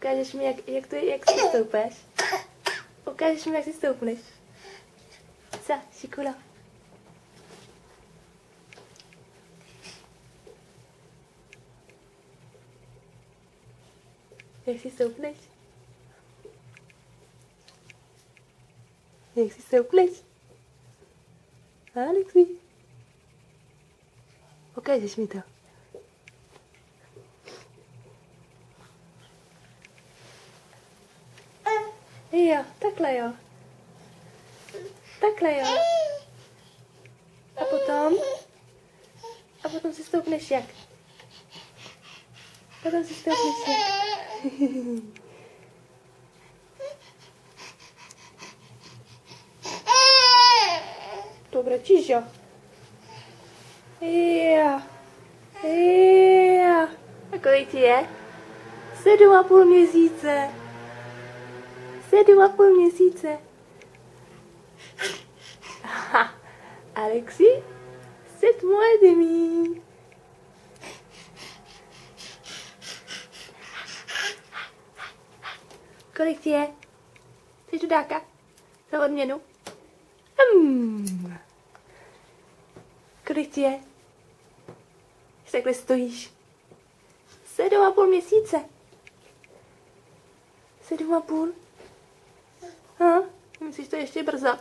Ukážeš mi, jak si stoupáš? Ukážeš mi, jak si stoupneš? Co, šikula? Jak si stoupneš? Jak si stoupneš? Alexi? Ukážeš mi to? Jo, takhle jo. Takhle jo. A potom si stoupneš jak? Potom si stoupneš jak? To brečíš, jo? Jo. Jo. A kolik ti je? 7,5 měsíce. 7,5 měsíce. Alexi, 7 mois et demi. Kolik ti je? Chceš dudáka? Za odměnu? Kolik ti je? Když takhle stojíš? 7,5 měsíce. 7,5. Myslíš, to ještě brzo?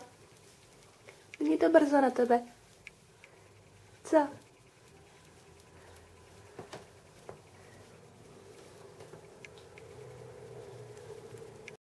Není to brzo na tebe. Co?